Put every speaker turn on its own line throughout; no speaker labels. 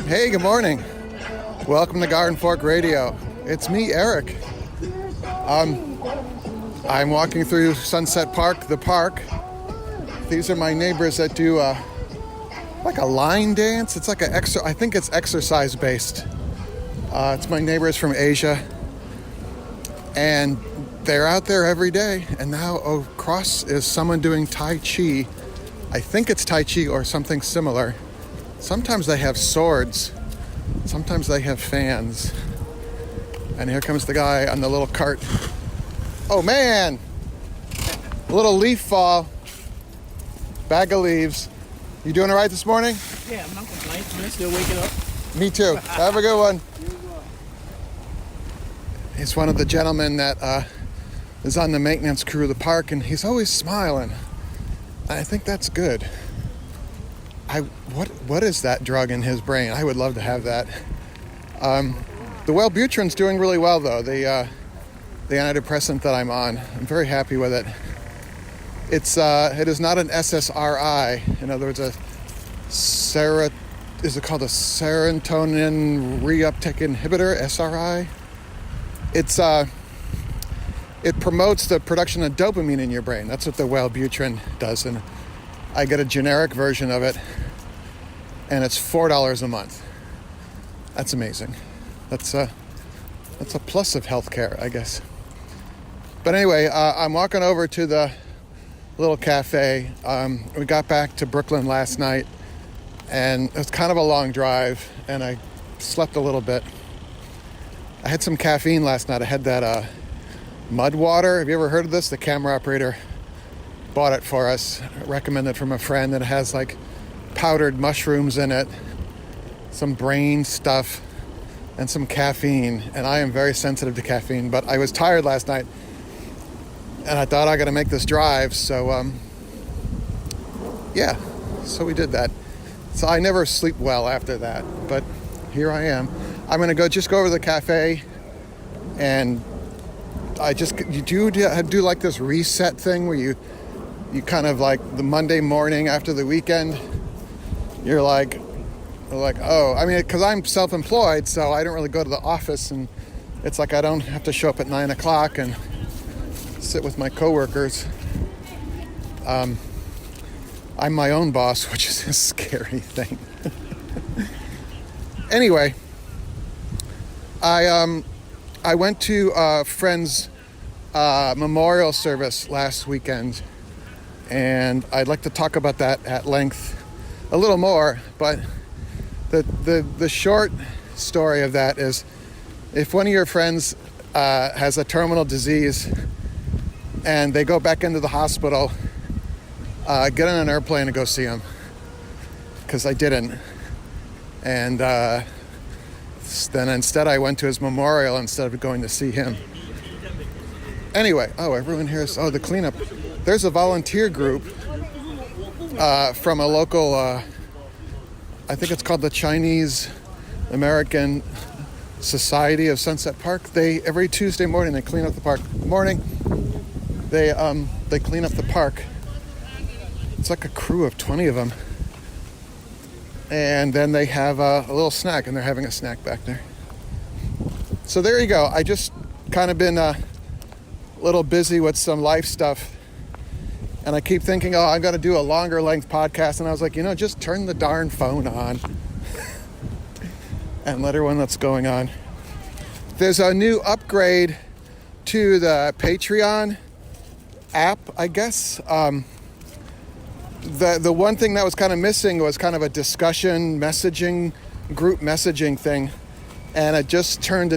Hey, good morning. Welcome to Garden Fork Radio. It's me, Eric. I'm walking through Sunset Park, the park. These are my neighbors that do like a line dance. It's like I think it's exercise based. It's my neighbors from Asia. And they're out there every day. And now across is someone doing Tai Chi. I think it's Tai Chi or something similar. Sometimes they have swords. Sometimes they have fans. And here comes the guy on the little cart. Oh man! A little leaf fall. Bag of leaves. You doing all right this morning?
Yeah, I'm not complaining. I'm still waking up.
Me too. Have a good one. He's one of the gentlemen that is on the maintenance crew of the park, and he's always smiling. I think that's good. What is that drug in his brain? I would love to have that. The Wellbutrin's doing really well, though. The antidepressant that I'm on, I'm very happy with it. It is not an SSRI. In other words, is it called a serotonin reuptake inhibitor? SRI. It promotes the production of dopamine in your brain. That's what the Wellbutrin does, and I get a generic version of it, and it's $4 a month. That's amazing. That's a plus of healthcare, I guess. But anyway, I'm walking over to the little cafe. We got back to Brooklyn last night, and it was kind of a long drive, and I slept a little bit. I had some caffeine last night. I had that mud water. Have you ever heard of this? The camera operator bought it for us, recommended from a friend, that has like powdered mushrooms in it, some brain stuff, and some caffeine. And I am very sensitive to caffeine, but I was tired last night, and I thought I got to make this drive, so so we did that. So I never sleep well after that, but here I am. I'm gonna go over to the cafe, and you do like this reset thing where you kind of like the Monday morning after the weekend, you're like, oh, I mean, because I'm self-employed, so I don't really go to the office, and it's like I don't have to show up at 9 o'clock and sit with my coworkers. I'm my own boss, which is a scary thing. Anyway, I went to a friend's memorial service last weekend, and I'd like to talk about that at length a little more, but the short story of that is, if one of your friends has a terminal disease and they go back into the hospital, get on an airplane and go see him, because I didn't. And then instead I went to his memorial instead of going to see him. Anyway, everyone here is, the cleanup. There's a volunteer group from a local, I think it's called the Chinese American Society of Sunset Park. Every Tuesday morning they clean up the park. They clean up the park. It's like a crew of 20 of them. And then they have a little snack, and they're having a snack back there. So there you go. I just kind of been a little busy with some life stuff. And I keep thinking, I'm going to do a longer length podcast. And I was like, just turn the darn phone on and let everyone know what's going on. There's a new upgrade to the Patreon app, I guess. The one thing that was kind of missing was kind of a discussion messaging, group messaging thing. And they just turned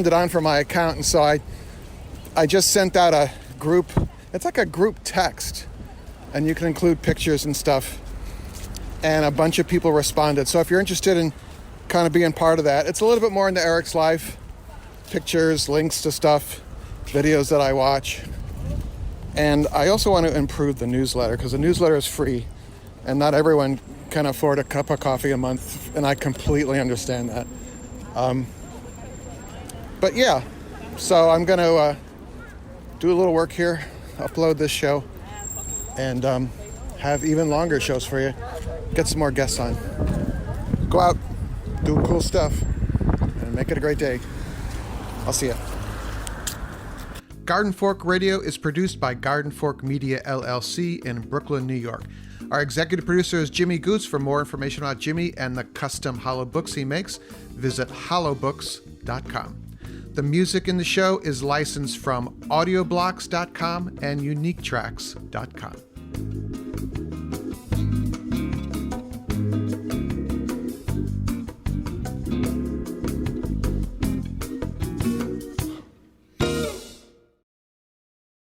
it on for my account. And so I just sent out a group. It's like a group text, and you can include pictures and stuff. And a bunch of people responded. So if you're interested in kind of being part of that, it's a little bit more into Eric's life, pictures, links to stuff, videos that I watch. And I also want to improve the newsletter, because the newsletter is free, and not everyone can afford a cup of coffee a month, and I completely understand that. But yeah, so I'm going to do a little work here, upload this show, and have even longer shows for you. Get some more guests on. Go out, do cool stuff, and make it a great day. I'll see ya. Garden Fork Radio is produced by Garden Fork Media LLC in Brooklyn, New York. Our executive producer is Jimmy Goose. For more information about Jimmy and the custom hollow books he makes, visit hollowbooks.com. The music in the show is licensed from audioblocks.com and uniquetracks.com.